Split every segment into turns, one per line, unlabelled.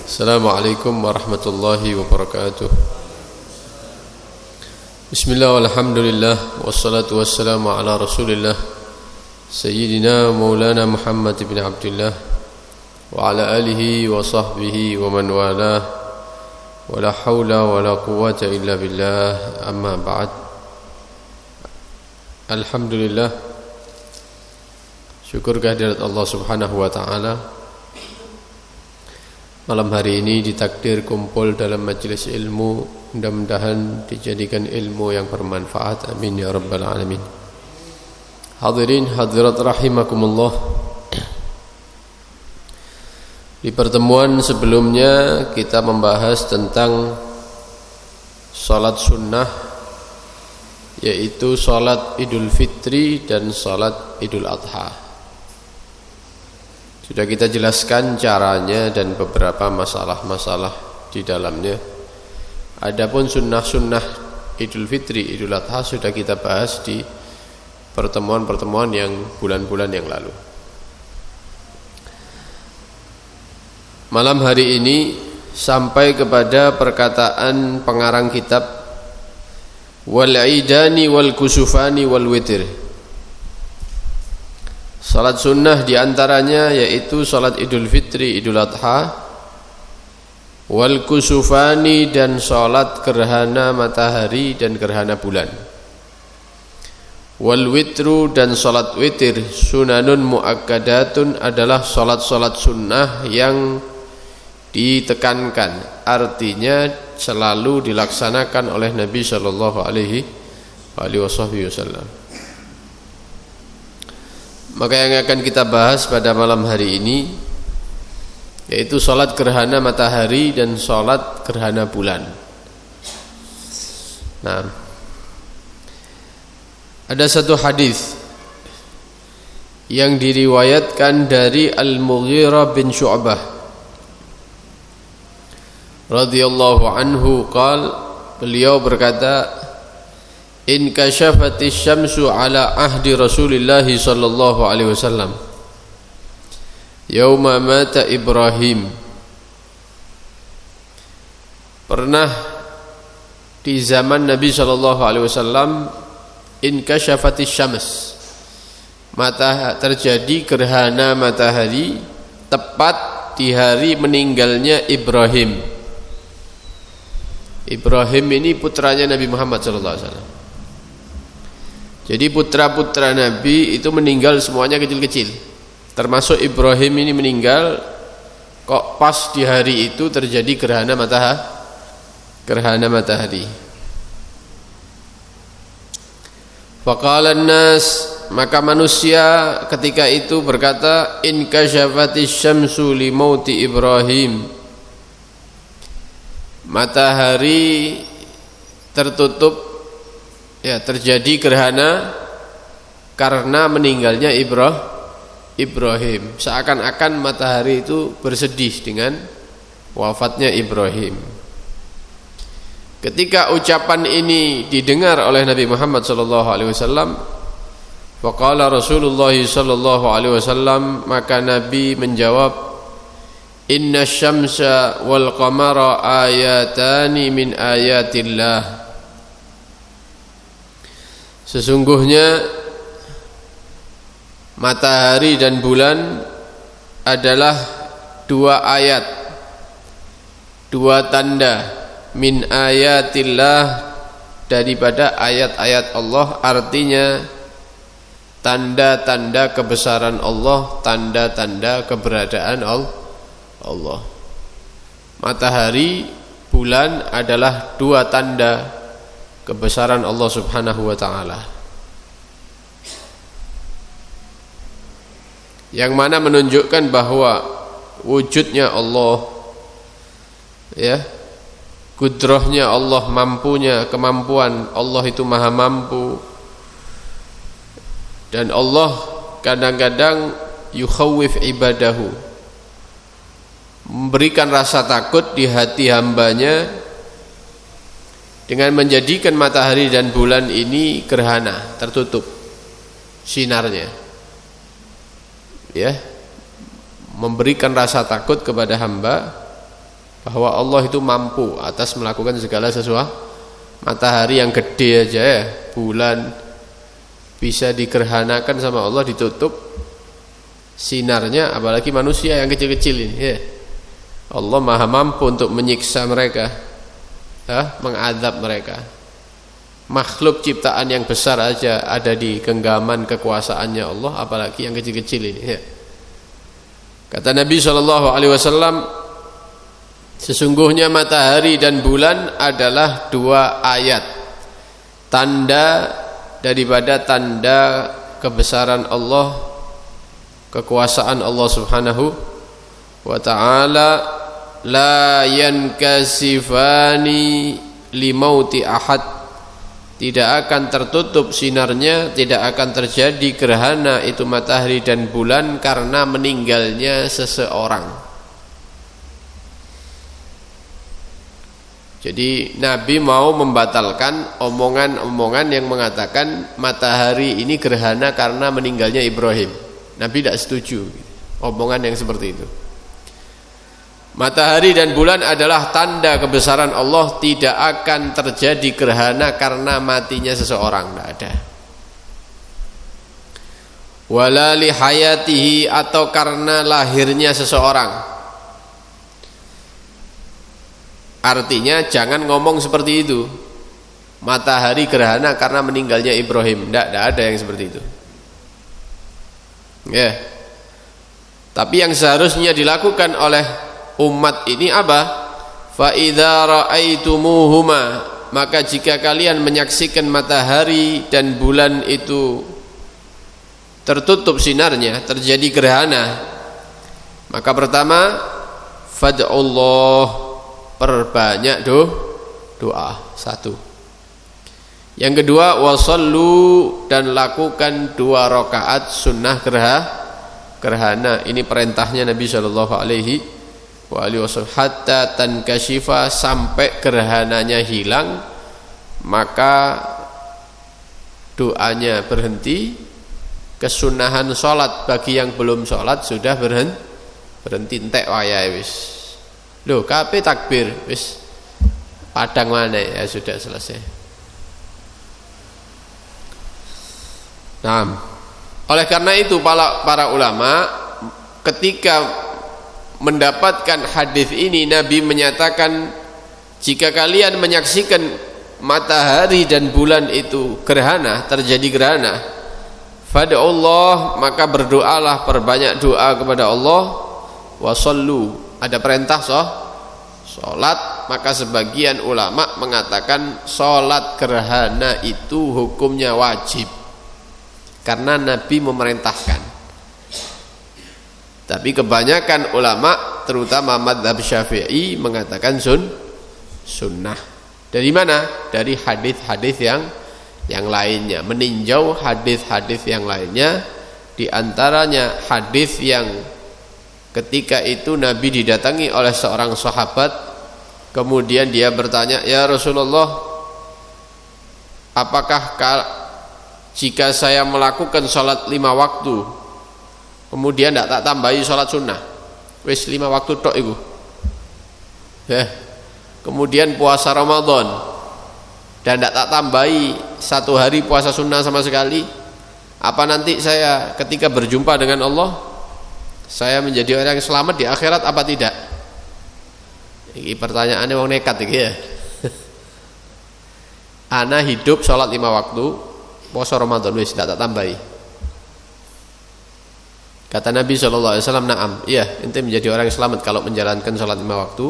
Assalamualaikum warahmatullahi wabarakatuh. Bismillah walhamdulillah wassalatu wassalamu ala rasulillah Sayyidina maulana Muhammad ibn Abdullah wa ala alihi wa sahbihi wa man walah wa la hawla wa la quwwata illa billah, amma ba'd. Alhamdulillah, syukur kehadirat Allah subhanahu wa ta'ala. Malam hari ini ditakdir kumpul dalam majelis ilmu, mudah-mudahan dijadikan ilmu yang bermanfaat, amin ya rabbal alamin. Hadirin hadirat rahimakumullah. Di pertemuan sebelumnya kita membahas tentang salat sunnah, yaitu salat Idul Fitri dan salat Idul Adha. Sudah kita jelaskan caranya dan beberapa masalah-masalah di dalamnya. Adapun sunnah-sunnah Idul Fitri, Idul Adha sudah kita bahas di pertemuan-pertemuan yang bulan-bulan yang lalu. Malam hari ini sampai kepada perkataan pengarang kitab, wal idani wal kusufani wal witir. Salat sunnah diantaranya yaitu salat Idul Fitri, Idul Adha, wal kusufani dan salat gerhana matahari dan gerhana bulan, wal witru dan salat witir. Sunanun muakkadatun adalah salat-salat sunnah yang ditekankan, artinya selalu dilaksanakan oleh Nabi sallallahu alaihi wasallam. Maka yang akan kita bahas pada malam hari ini yaitu salat gerhana matahari dan salat gerhana bulan. Nah, ada satu hadis yang diriwayatkan dari Al-Mughirah bin Syu'bah radhiyallahu anhu beliau berkata, in kashafatis syamsu ala ahdi Rasulillah sallallahu alaihi wasallam yauma mata Ibrahim. Pernah di zaman Nabi sallallahu alaihi wasallam in kashafatis syams, terjadi gerhana matahari tepat di hari meninggalnya Ibrahim. Ibrahim ini putranya Nabi Muhammad sallallahu alaihi wasallam. Jadi putra-putra Nabi itu meninggal semuanya kecil-kecil, termasuk Ibrahim ini meninggal. Kok pas di hari itu terjadi gerhana matahari. Faqalan nas, maka manusia ketika itu berkata, in kashafatis syamsu li mauti Ibrahim, matahari tertutup, terjadi gerhana karena meninggalnya Ibrahim. Seakan-akan matahari itu bersedih dengan wafatnya Ibrahim. Ketika ucapan ini didengar oleh Nabi Muhammad sallallahu alaihi wasallam, faqala Rasulullah sallallahu alaihi wasallam, maka Nabi menjawab, inna syamsa wal qamara ayatani min ayatillah. Sesungguhnya matahari dan bulan adalah dua ayat, dua tanda, min ayatillah, daripada ayat-ayat Allah, artinya tanda-tanda kebesaran Allah, tanda-tanda keberadaan Allah. Matahari, bulan adalah dua tanda kebesaran Allah subhanahu wa ta'ala, yang mana menunjukkan bahwa wujudnya Allah, kudrahnya Allah, mampunya, kemampuan Allah itu maha mampu. Dan Allah kadang-kadang yukhawif ibadahu, memberikan rasa takut di hati hambanya dengan menjadikan matahari dan bulan ini gerhana, tertutup sinarnya, memberikan rasa takut kepada hamba bahwa Allah itu mampu atas melakukan segala sesuatu. Matahari yang gede aja ya, bulan bisa digerhanakan sama Allah, ditutup sinarnya, apalagi manusia yang kecil-kecil ini ya. Allah maha mampu untuk menyiksa mereka, mengadab mereka. Makhluk ciptaan yang besar aja ada di genggaman kekuasaannya Allah, apalagi yang kecil-kecil ini ya. Kata Nabi SAW, sesungguhnya matahari dan bulan adalah dua ayat, tanda daripada tanda kebesaran Allah, kekuasaan Allah Subhanahu wa ta'ala. La yankasifani limauti ahad, tidak akan tertutup sinarnya, tidak akan terjadi gerhana itu matahari dan bulan karena meninggalnya seseorang. Jadi Nabi mau membatalkan omongan-omongan yang mengatakan matahari ini gerhana karena meninggalnya Ibrahim. Nabi tidak setuju omongan yang seperti itu. Matahari dan bulan adalah tanda kebesaran Allah, tidak akan terjadi gerhana karena matinya seseorang, tidak ada. Wala li hayatihi, atau karena lahirnya seseorang. Artinya jangan ngomong seperti itu, matahari gerhana karena meninggalnya Ibrahim, tidak ada yang seperti itu ya. Tapi yang seharusnya dilakukan oleh umat ini apa? Fa idza ra'aitumuhuma, maka jika kalian menyaksikan matahari dan bulan itu tertutup sinarnya, terjadi gerhana, maka pertama fad'ullah, perbanyak doa. Satu. Yang kedua, wasallu, dan lakukan 2 rakaat sunnah gerhana. Ini perintahnya Nabi sallallahu alaihi wasallam, hatta tankashifa, sampai gerhananya hilang, maka doanya berhenti. Kesunahan sholat bagi yang belum sholat sudah berhenti entek wayahe wis. Loh, kabeh takbir wis padang mana ya, sudah selesai. Nah, oleh karena itu para ulama ketika mendapatkan hadis ini, Nabi menyatakan, jika kalian menyaksikan matahari dan bulan itu gerhana, terjadi gerhana, fad'ullah, maka berdoalah, perbanyak doa kepada Allah. Wasallu, ada perintah sholat, maka sebagian ulama mengatakan sholat gerhana itu hukumnya wajib karena Nabi memerintahkan. Tapi kebanyakan ulama, terutama mazhab Syafi'i, mengatakan sunnah. Dari mana? Dari hadis-hadis yang lainnya, meninjau hadis-hadis yang lainnya. Di antaranya hadis yang ketika itu Nabi didatangi oleh seorang sahabat, kemudian dia bertanya, ya Rasulullah, apakah jika saya melakukan sholat 5 waktu kemudian tidak tak tambahi sholat sunnah, wis 5 waktu tok iku ya, kemudian puasa Ramadan dan tidak tak tambahi 1 hari puasa sunnah sama sekali, apa nanti saya ketika berjumpa dengan Allah saya menjadi orang yang selamat di akhirat apa tidak? Ini pertanyaannya wong nekat iki ya. Ana hidup sholat 5 waktu, puasa Ramadan wis tidak tak tambahi. Kata Nabi SAW, na'am, iya, ente menjadi orang yang selamat kalau menjalankan sholat 5 waktu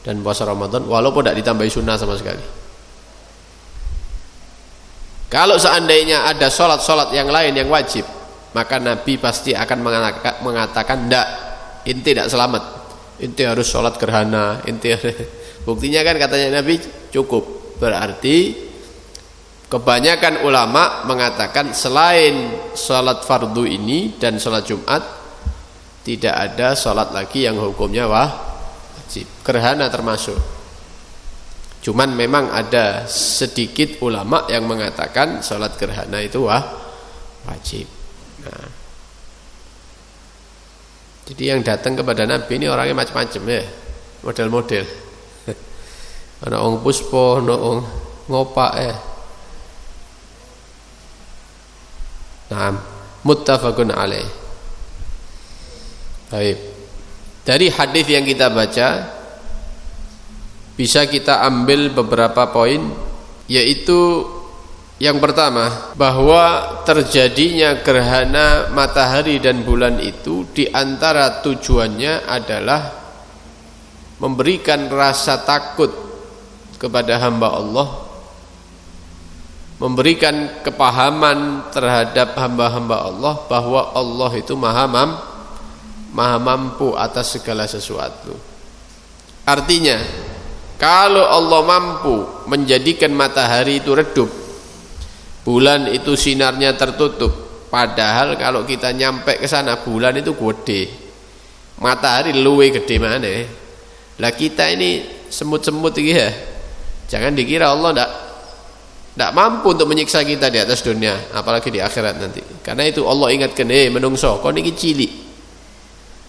dan puasa Ramadan walaupun tidak ditambahi sunnah sama sekali. Kalau seandainya ada sholat-sholat yang lain yang wajib, maka Nabi pasti akan mengatakan, ndak, ente tidak selamat, ente harus sholat gerhana, ente. Buktinya kan katanya Nabi cukup. Berarti kebanyakan ulama mengatakan selain sholat fardu ini dan sholat Jumat, tidak ada sholat lagi yang hukumnya wajib, gerhana termasuk. Cuman memang ada sedikit ulama yang mengatakan sholat gerhana itu wajib. Nah, jadi yang datang kepada Nabi ini orangnya macam-macam ya. model-model. Ana wong puspa, ana wong ngopak Naam, muttafaqun alaih. Baik. Dari hadis yang kita baca bisa kita ambil beberapa poin, yaitu yang pertama, bahwa terjadinya gerhana matahari dan bulan itu diantara tujuannya adalah memberikan rasa takut kepada hamba Allah, memberikan kepahaman terhadap hamba-hamba Allah bahwa Allah itu maha mampu atas segala sesuatu. Artinya, kalau Allah mampu menjadikan matahari itu redup, bulan itu sinarnya tertutup, padahal kalau kita nyampe ke sana bulan itu gede, matahari luwe gede mana? Lah kita ini semut-semut gitu ya. Jangan dikira Allah tidak mampu untuk menyiksa kita di atas dunia, apalagi di akhirat nanti. Karena itu Allah ingatkan, menungso, kau niki cilik,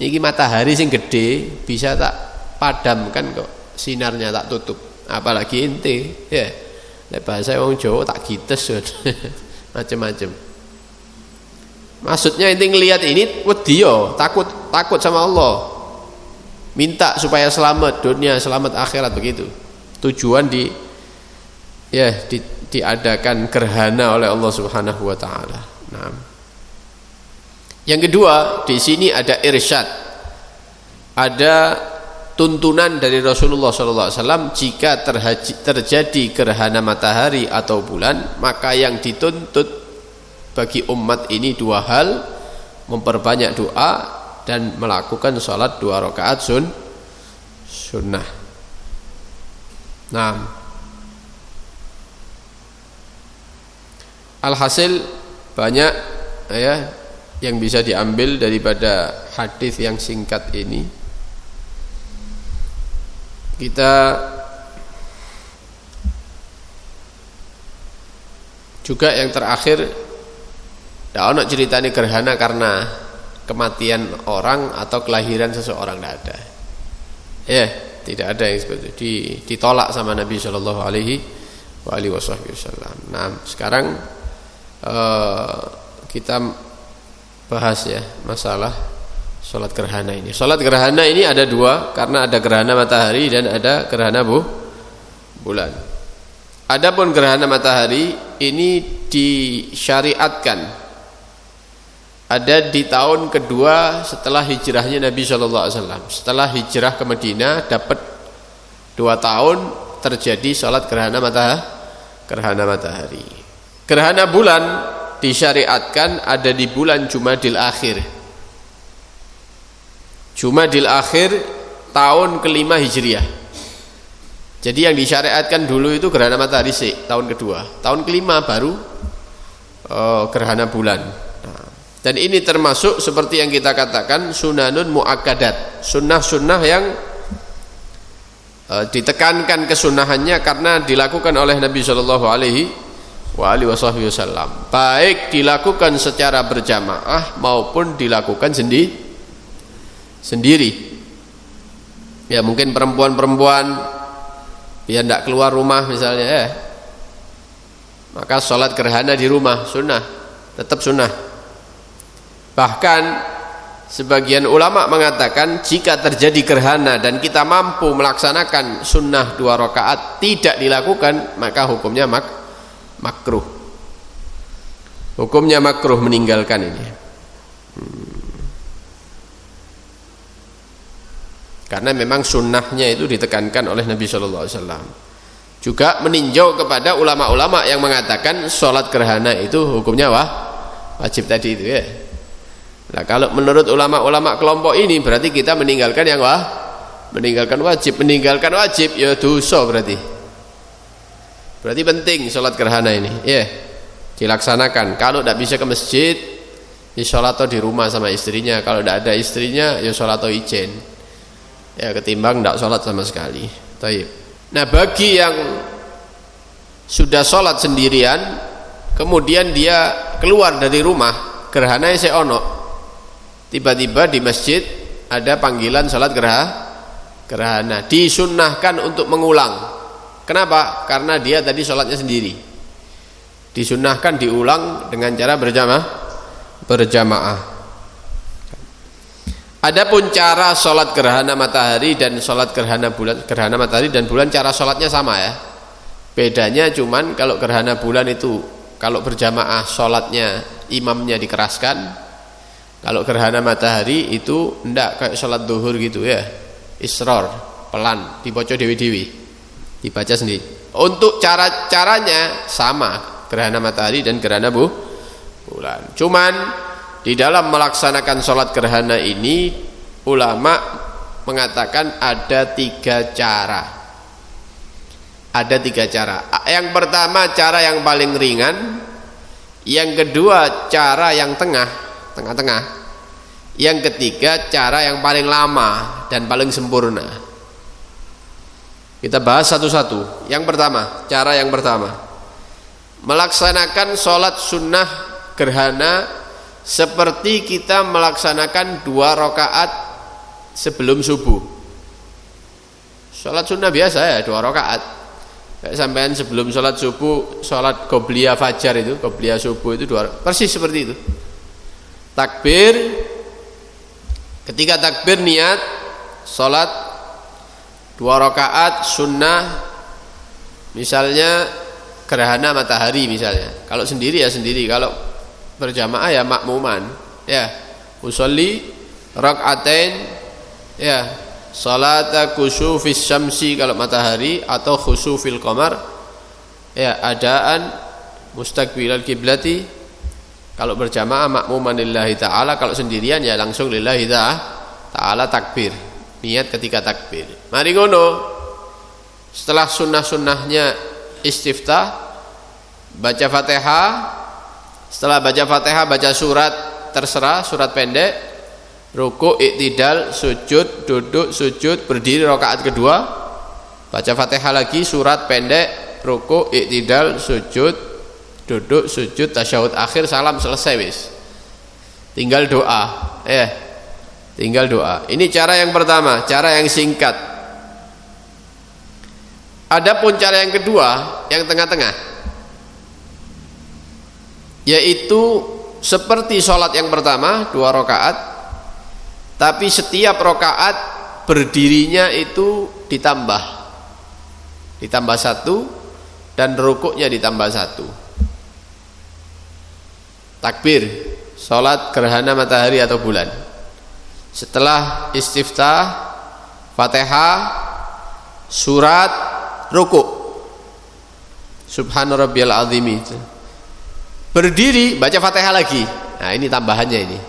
niki matahari sing gede bisa tak padamkan kok, sinarnya tak tutup, apalagi ente ya. Nek bahasa wong Jawa tak gites macam-macam. Maksudnya ente ngelihat ini wedi yo, takut sama Allah, minta supaya selamat dunia, selamat akhirat, begitu. Tujuan diadakan gerhana oleh Allah Subhanahu wa taala. Nah. Yang kedua, di sini ada irsyad. Ada tuntunan dari Rasulullah SAW, jika terjadi gerhana matahari atau bulan, maka yang dituntut bagi umat ini dua hal: memperbanyak doa dan melakukan sholat 2 rakaat sunnah. Nah, alhasil banyak ya yang bisa diambil daripada hadis yang singkat ini. Kita juga yang terakhir, tidak ada ceritanya gerhana karena kematian orang atau kelahiran seseorang, tidak ada. Ya, tidak ada yang seperti itu. Ditolak sama Nabi Shallallahu Alaihi Wasallam. Nah, sekarang kita bahas ya masalah sholat gerhana ini. Sholat gerhana ini ada dua, karena ada gerhana matahari dan ada gerhana bulan. Adapun gerhana matahari ini disyariatkan ada di tahun kedua setelah hijrahnya Nabi Shallallahu Alaihi Wasallam. Setelah hijrah ke Madinah dapat 2 tahun terjadi sholat gerhana matahari. Gerhana bulan disyariatkan ada di bulan Jumadil Akhir. Jumadil Akhir tahun ke-5 Hijriah. Jadi yang disyariatkan dulu itu gerhana matahari tahun kedua. Tahun ke-5 baru gerhana bulan. Dan ini termasuk seperti yang kita katakan sunanun muakkadat, sunnah-sunnah yang ditekankan kesunahannya karena dilakukan oleh Nabi Shallallahu Alaihi Wasallam, baik dilakukan secara berjamaah maupun dilakukan sendiri. Ya mungkin perempuan-perempuan biar tidak keluar rumah misalnya, maka sholat gerhana di rumah sunnah, tetap sunnah. Bahkan sebagian ulama mengatakan jika terjadi gerhana dan kita mampu melaksanakan sunnah 2 rakaat tidak dilakukan, maka hukumnya makruh. Hukumnya makruh meninggalkan ini. Karena memang sunnahnya itu ditekankan oleh Nabi Shallallahu Alaihi Wasallam. Juga meninjau kepada ulama-ulama yang mengatakan sholat gerhana itu hukumnya wajib tadi itu ya. Nah, kalau menurut ulama-ulama kelompok ini berarti kita meninggalkan yang meninggalkan wajib ya dosa berarti. Berarti penting sholat gerhana ini, ya dilaksanakan. Kalau tidak bisa ke masjid, ya sholat di rumah sama istrinya. Kalau tidak ada istrinya, ya sholat ijen. Ya ketimbang tidak sholat sama sekali. Taib. Nah, bagi yang sudah sholat sendirian, kemudian dia keluar dari rumah, gerhana seono. Tiba-tiba di masjid ada panggilan sholat gerhana. Disunnahkan untuk mengulang. Kenapa? Karena dia tadi sholatnya sendiri. Disunnahkan diulang dengan cara berjamaah. Adapun cara sholat gerhana matahari dan sholat gerhana matahari dan bulan, cara sholatnya sama ya. Bedanya cuman kalau gerhana bulan itu kalau berjamaah sholatnya imamnya dikeraskan. Kalau gerhana matahari itu enggak kayak sholat duhur gitu ya, isror, pelan, dibaca dewi-dewi, dibaca sendiri. Untuk caranya sama, gerhana matahari dan gerhana bulan. Cuman di dalam melaksanakan sholat gerhana ini, ulama mengatakan ada 3 cara. Ada 3 cara. Yang pertama cara yang paling ringan, yang kedua cara yang tengah-tengah, yang ketiga cara yang paling lama dan paling sempurna. Kita bahas satu-satu. Yang pertama, cara yang pertama, melaksanakan sholat sunnah gerhana seperti kita melaksanakan 2 rakaat sebelum subuh. Sholat sunnah biasa ya, 2 rakaat. Kayak sampean sebelum sholat subuh, sholat qobliyah fajar itu, qobliyah subuh itu 2 persis seperti itu. Takbir, ketika takbir niat sholat 2 rakaat sunnah, misalnya gerhana matahari misalnya. Kalau sendiri ya sendiri, kalau berjamaah ya makmuman ya, usolli rakaatain ya, salata khusufis syamsi kalau matahari, atau khusufil qamar ya, adaan mustaqbilal kiblati kalau berjamaah makmuman lillahi ta'ala. Kalau sendirian ya langsung lillahi ta'ala takbir, niat ketika takbir. Mari ngono, setelah sunnah-sunnahnya istiftah, baca Fatihah. Setelah baca Fatihah, baca surat, terserah, surat pendek, ruku', iktidal, sujud, duduk, sujud, berdiri rakaat kedua, baca Fatihah lagi, surat pendek, ruku', iktidal, sujud, duduk, sujud, tasyahud akhir, salam, selesai wis. Tinggal doa. Tinggal doa. Ini cara yang pertama, cara yang singkat. Adapun cara yang kedua, yang tengah-tengah, yaitu seperti sholat yang pertama 2 rakaat, tapi setiap rakaat berdirinya itu ditambah 1 dan rukuknya ditambah 1. Takbir sholat gerhana matahari atau bulan, setelah istiftah, Fatihah, surat, rukuk, subhana rabbiyal azim, berdiri baca Fatihah lagi. Nah ini tambahannya ini.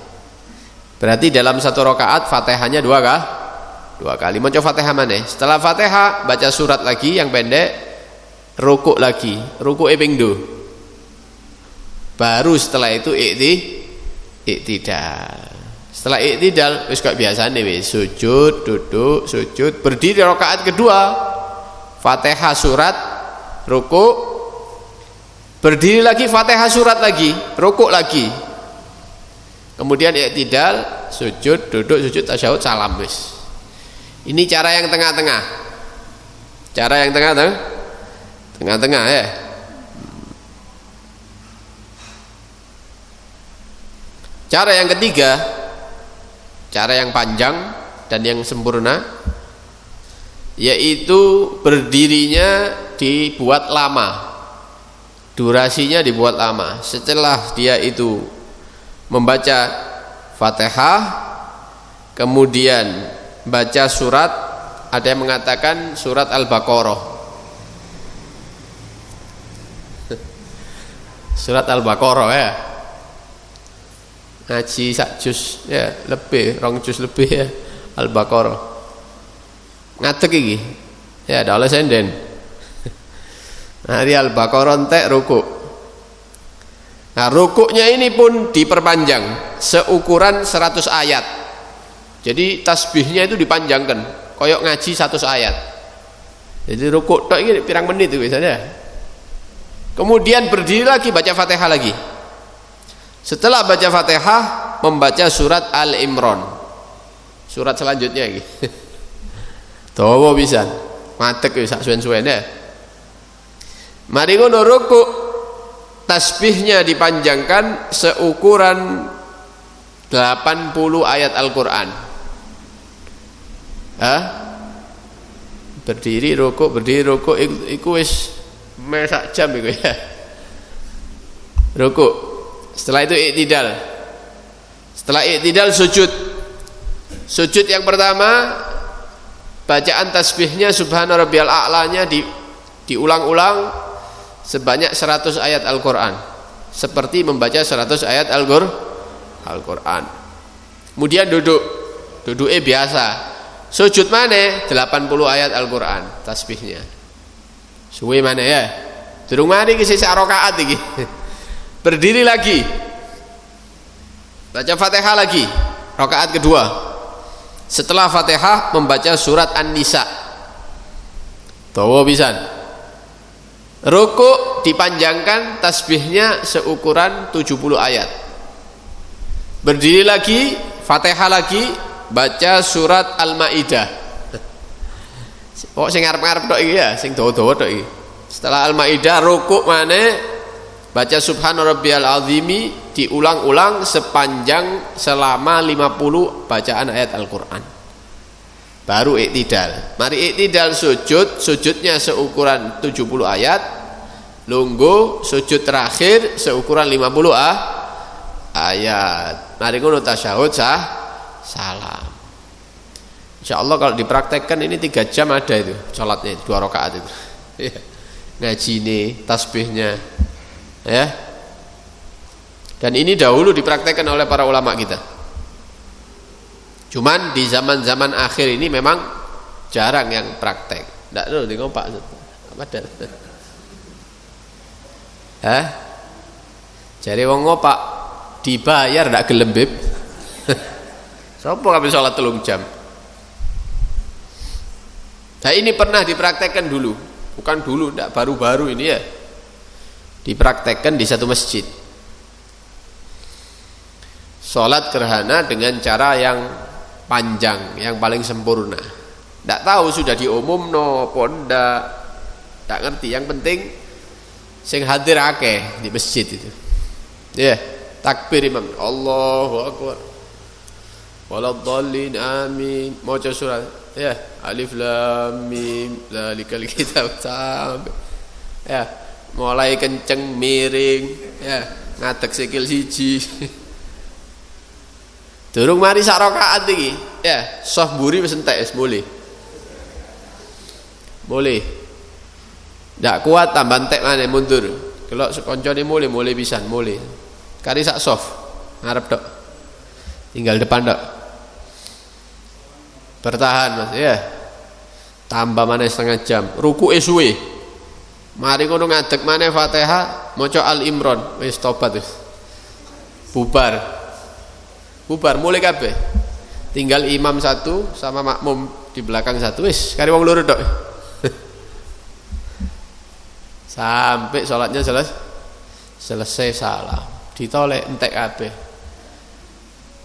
Berarti dalam 1 rakaat Fatihahnya 2 kali. Mau coba Fatihah mana? Setelah Fatihah baca surat lagi yang pendek, rukuk lagi, rukuk ping 2. Baru setelah itu iktidal. Setelah iktidal wis kok biasane wis sujud, duduk, sujud, berdiri rakaat kedua, Fatihah surat, rukuk, berdiri lagi, Fatihah surat lagi, rukuk lagi, kemudian iktidal, sujud, duduk, sujud, tasyahud, salam wis. Ini cara yang tengah-tengah. Cara yang tengah-tengah ya. Cara yang ketiga, cara yang panjang dan yang sempurna, yaitu berdirinya dibuat lama. Durasinya dibuat lama. Setelah dia itu membaca Fatihah, kemudian baca surat, ada yang mengatakan surat Al-Baqarah. Surat Al-Baqarah ya. Ngaji sak juz ya, lebih 2 juz lebih ya, Al-Baqarah. Ngadeg iki. Ya, ada oleh senden. Hari Al-Baqarah entek rukuk. Nah, rukuknya ini pun diperpanjang seukuran 100 ayat. Jadi tasbihnya itu dipanjangkan, koyok ngaji 100 ayat. Jadi rukuk tok ini pirang menit itu biasanya. Kemudian berdiri lagi baca Fatihah lagi. Setelah baca Fatihah membaca surat Al-Imran. Surat selanjutnya lagi. Dawa pisan. Madeg wis sak suwen-suwene. Mari ngono rukuk tasbihnya dipanjangkan seukuran 80 ayat Al-Qur'an. Berdiri rukuk iku wis sak jam iku ya. Rukuk. Setelah itu i'tidal. Setelah i'tidal sujud. Sujud yang pertama bacaan tasbihnya subhana rabbiyal a'lanya diulang-ulang sebanyak 100 ayat Al-Qur'an. Seperti membaca 100 ayat Al-Qur'an. Kemudian duduknya biasa. Sujud mana? 80 ayat Al-Qur'an tasbihnya. Suwe mana ya? Durung mari ke sisa rakaat iki. Berdiri lagi. Baca Fatihah lagi. Rakaat kedua. Setelah Fatihah membaca surat An-Nisa. Dawa pisan. Rukuk dipanjangkan tasbihnya seukuran 70 ayat. Berdiri lagi, Fatihah lagi, baca surat Al-Maidah. Sing ngarep-ngarep tok iki ya, sing dawa-dawa tok iki. Setelah Al-Maidah rukuk maneh baca subhana rabbiyal azimi diulang-ulang sepanjang selama 50 bacaan ayat Al-Qur'an. Baru i'tidal. Mari i'tidal sujudnya seukuran 70 ayat. Lungguh sujud terakhir seukuran 50 ayat. Mari ngono tasyahud salam. Insyaallah kalau dipraktekkan ini 3 jam ada itu salatnya 2 rakaat itu. Ngajine, tasbihnya. Ya. Dan ini dahulu dipraktekkan oleh para ulama kita. Cuman di zaman-zaman akhir ini memang jarang yang praktek. Ndak lho di ngopak. Apa dah? Jare wong ngopak dibayar ndak gelem beb. Sopo kabeh salat 3 jam. Nah ini pernah dipraktekkan dulu. Bukan dulu, ndak baru-baru ini ya. Dipraktekkan di satu masjid. Sholat gerhana dengan cara yang panjang, yang paling sempurna. Tidak tahu sudah diumumno ponda, tidak ngerti. Yang penting sing hadir akeh di masjid itu. Ya, takbir imam, Allahu akbar. Waladhdallin amin. Maca surat, ya, alif lam mim dzalikal kitab sampai. Ya, mulai kenceng miring, ya, ngadeg sikil siji. Durung mari sak rakaat iki, ya, soh mburi wis entek wis boleh. Boleh. Ndak kuat tambah entek maneh mundur. Kalau koncone mulai pisan, mulai. Kari sak soft ngarep tok. Tinggal depan tok. Bertahan Mas, ya. Tambah maneh setengah jam. Rukuke suwe. Mari ngono ngadeg maneh Fatihah, maca Al-Imran, wis tobat wis. Bubar mulai kabeh. Tinggal imam satu sama makmum di belakang satu wis, kari wong loro tok. Sampai sholatnya selesai salam. Ditolek entek kabeh.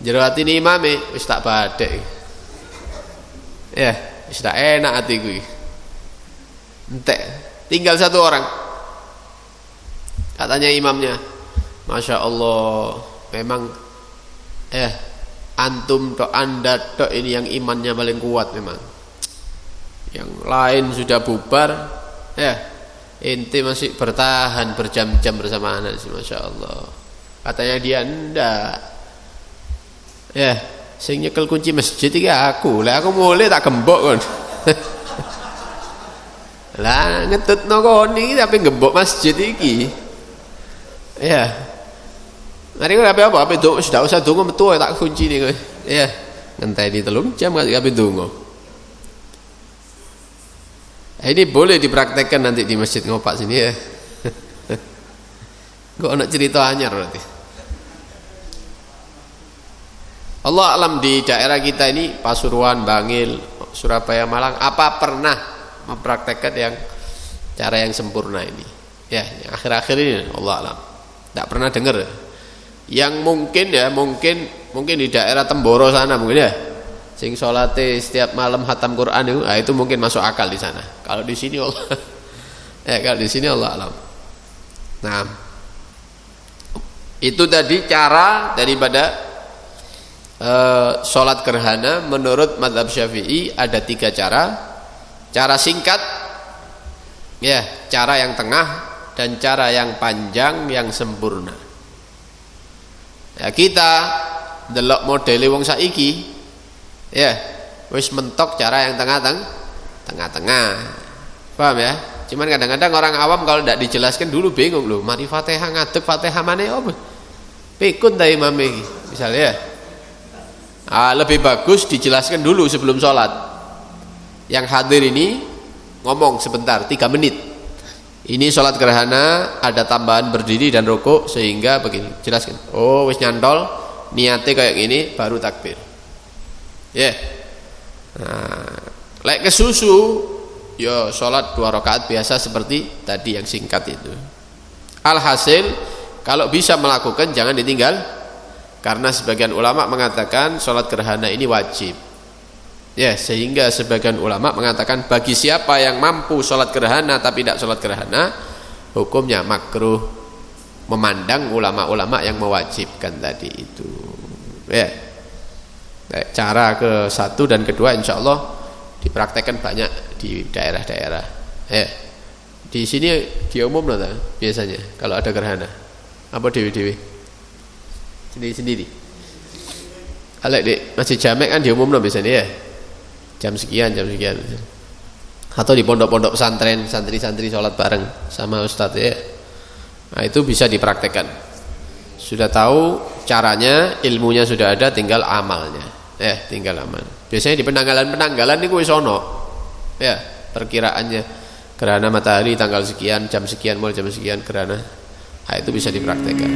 Jero atine imame wis tak badhek. Ya, wis tak enak atiku iki. Entek. Tinggal satu orang. Katanya imamnya, Masya Allah, memang antum tok, anda tok ini yang imannya paling kuat memang. Yang lain sudah bubar, ya ente masih bertahan berjam-jam bersama anak sih, Masya Allah. Katanya dia ndak, ya sing nyekel kunci masjid iki aku, lah aku mulai tak gembok kon. Lah ngetutno kon iki tapi gembok masjid iki. Ya. Mari apa nduk sudah usah donga metu tak kunci nih. Ya. Ngenteni 3 jam kabeh donga. Ini boleh dipraktekkan nanti di masjid ngopak sini ya. Kok ana cerita anyar berarti. Allah alam di daerah kita ini Pasuruan, Bangil, Surabaya, Malang, apa pernah mempraktekkan yang cara yang sempurna ini? Ya, yang akhir-akhir ini Allah alam. Tidak pernah dengar. Yang mungkin ya, mungkin di daerah Temboro sana mungkin ya. Sing salate setiap malam khatam Quran itu mungkin masuk akal di sana. Kalau di sini Allah kalau di sini Allah alam. Nah, itu tadi cara daripada sholat gerhana menurut mazhab Syafi'i ada 3 cara. Cara singkat, ya, cara yang tengah, dan cara yang panjang yang sempurna. Ya, kita delok modele wong saiki, ya, wis mentok cara yang tengah-tengah. Paham ya? Cuman kadang-kadang orang awam kalau tidak dijelaskan dulu bingung loh. Mari Fatihah ngadeg Fatihah mana apa? Pikun ta imame iki. Misalnya ya. Lebih bagus dijelaskan dulu sebelum sholat. Yang hadir ini ngomong sebentar 3 menit. Ini sholat gerhana ada tambahan berdiri dan rukuk sehingga begini. Jelaskan. Oh, wis nyantol niatnya kayak gini baru takbir. Ya. Yeah. Nah, lek kesusu ya sholat 2 rakaat biasa seperti tadi yang singkat itu. Alhasil kalau bisa melakukan jangan ditinggal, karena sebagian ulama mengatakan sholat gerhana ini wajib. Ya, sehingga sebagian ulama mengatakan bagi siapa yang mampu sholat gerhana tapi tidak sholat gerhana, hukumnya makruh, memandang ulama-ulama yang mewajibkan tadi itu. Ya, cara ke-1 dan kedua insya Allah dipraktekkan banyak di daerah-daerah. Ya, di sini diumum lah biasanya kalau ada gerhana. Apa dewi-dewi? Sendiri-sendiri. Alek dek masjid Jamek kan diumum biasanya ya. Jam sekian. Atau di pondok-pondok pesantren, santri-santri sholat bareng sama ustadz ya. Nah, itu bisa dipraktekkan. Sudah tahu caranya, ilmunya sudah ada, tinggal amalnya. Tinggal amal. Biasanya di penanggalan niku wis ono. Ya, perkiraannya gerhana matahari tanggal sekian, jam sekian mulai jam sekian gerhana. Nah, itu bisa dipraktekkan.